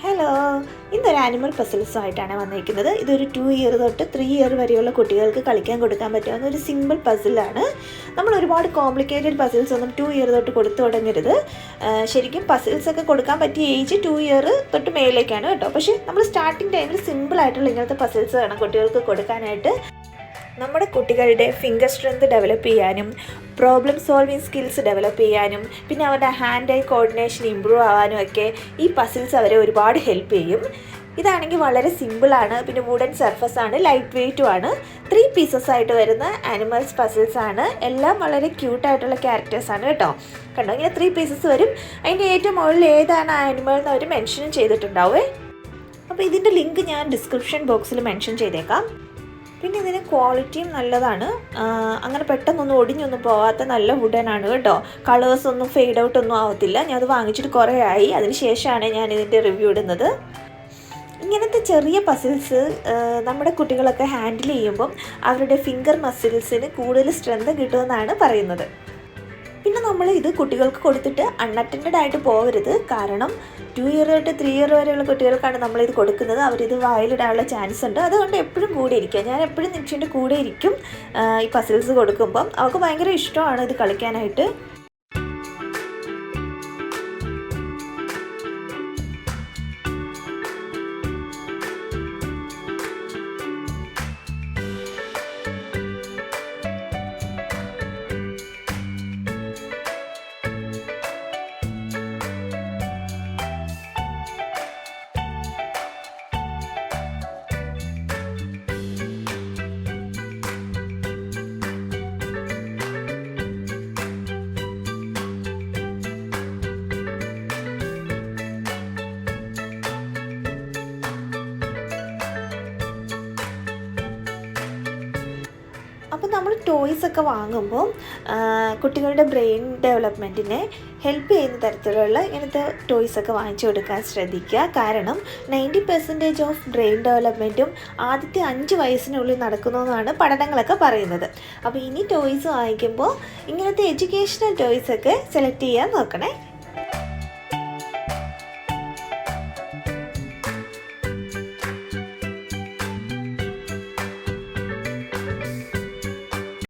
Hello, ഇന്നൊരു animal പസിൽസുമായിട്ടാണ് വന്നിരിക്കുന്നത്. ഇതൊരു 2 ഇയർ തൊട്ട് 3 ഇയർ വരെയുള്ള കുട്ടികൾക്ക് കളിക്കാൻ കൊടുക്കാൻ പറ്റാവുന്ന ഒരു സിമ്പിൾ പസിലാണ്. നമ്മൾ ഒരുപാട് കോംപ്ലിക്കേറ്റഡ് പസിൽസ് ഒന്നും 2 ഇയർ തൊട്ട് കൊടുത്തു തുടങ്ങരുത്. ശരിക്കും പസിൽസൊക്കെ കൊടുക്കാൻ പറ്റിയ ഏജ് 2 ഇയർ തൊട്ട് മേളിലേക്കാണ് കേട്ടോ. പക്ഷേ നമ്മൾ സ്റ്റാർട്ടിങ് ടൈമിൽ സിമ്പിളായിട്ടുള്ള ഇങ്ങനത്തെ പസിൽസ് വേണം കുട്ടികൾക്ക് കൊടുക്കാനായിട്ട്. നമ്മുടെ കുട്ടികളുടെ ഫിംഗർ സ്ട്രെങ്ത് ഡെവലപ്പ് ചെയ്യാനും പ്രോബ്ലം സോൾവിങ് സ്കിൽസ് ഡെവലപ്പ് ചെയ്യാനും പിന്നെ അവരുടെ ഹാൻഡ് ഐ കോർഡിനേഷൻ ഇമ്പ്രൂവ് ആവാനും ഒക്കെ ഈ പസിൽസ് അവരെ ഒരുപാട് ഹെൽപ്പ് ചെയ്യും. ഇതാണെങ്കിൽ വളരെ സിമ്പിളാണ്, പിന്നെ വുഡൻ സർഫസ് ആണ്, ലൈറ്റ് വെയ്റ്റും ആണ്. 3 പീസസ് ആയിട്ട് വരുന്ന ആനിമൽസ് പസിൽസ് ആണ്. എല്ലാം വളരെ ക്യൂട്ടായിട്ടുള്ള ക്യാരക്ടേഴ്സാണ് കേട്ടോ. കണ്ടോ, ഇങ്ങനെ 3 പീസസ് വരും. അതിൻ്റെ ഏറ്റവും മുകളിൽ ഏതാണ് ആനിമൽ എന്ന് അവർ മെൻഷനും ചെയ്തിട്ടുണ്ടാവേ. അപ്പോൾ ഇതിൻ്റെ ലിങ്ക് ഞാൻ ഡിസ്ക്രിപ്ഷൻ ബോക്സിൽ മെൻഷൻ ചെയ്തേക്കാം. പിന്നെ ഇതിന് ക്വാളിറ്റിയും നല്ലതാണ്. അങ്ങനെ പെട്ടെന്നൊന്നും ഒടിഞ്ഞൊന്നും പോകാത്ത നല്ല വുഡനാണ് കേട്ടോ. കളേഴ്സൊന്നും ഫെയ്ഡ് ഔട്ടൊന്നും ആവത്തില്ല. ഞാൻ അത് വാങ്ങിച്ചിട്ട് കുറേ ആയി. അതിന് ശേഷമാണ് ഞാൻ ഇതിൻ്റെ റിവ്യൂ ഇടുന്നത്. ഇങ്ങനത്തെ ചെറിയ പസിൽസ് നമ്മുടെ കുട്ടികളൊക്കെ ഹാൻഡിൽ ചെയ്യുമ്പം അവരുടെ ഫിംഗർ മസിൽസിന് കൂടുതൽ സ്ട്രെങ്ത് കിട്ടുമെന്നാണ് പറയുന്നത്. പിന്നെ നമ്മൾ ഇത് കുട്ടികൾക്ക് കൊടുത്തിട്ട് അൺഅറ്റൻഡഡ് ആയിട്ട് പോകരുത്. കാരണം 2 ഇയർ തൊട്ട് 3 ഇയർ വരെയുള്ള കുട്ടികൾക്കാണ് നമ്മളിത് കൊടുക്കുന്നത്. അവരിത് വായിലിടാനുള്ള ചാൻസ് ഉണ്ട്. അതുകൊണ്ട് എപ്പോഴും കൂടെ ഇരിക്കുക. ഞാൻ എപ്പോഴും നിമിഷൻ്റെ കൂടെ ഇരിക്കും ഈ പസിൽസ് കൊടുക്കുമ്പം. അവർക്ക് ഭയങ്കര ഇഷ്ടമാണ് ഇത് കളിക്കാനായിട്ട്. അപ്പോൾ നമ്മൾ ടോയ്സൊക്കെ വാങ്ങുമ്പോൾ കുട്ടികളുടെ ബ്രെയിൻ ഡെവലപ്മെൻറ്റിനെ ഹെൽപ്പ് ചെയ്യുന്ന തരത്തിലുള്ള ഇങ്ങനത്തെ ടോയ്സൊക്കെ വാങ്ങിച്ചു കൊടുക്കാൻ ശ്രദ്ധിക്കുക. കാരണം 90% ഓഫ് ബ്രെയിൻ ഡെവലപ്മെൻറ്റും ആദ്യത്തെ 5 വയസ്സിനുള്ളിൽ നടക്കുന്നതെന്നാണ് പഠനങ്ങളൊക്കെ പറയുന്നത്. അപ്പോൾ ഇനി ടോയ്സ് വാങ്ങിക്കുമ്പോൾ ഇങ്ങനത്തെ എഡ്യൂക്കേഷണൽ ടോയ്സൊക്കെ സെലക്ട് ചെയ്യാൻ നോക്കണേ.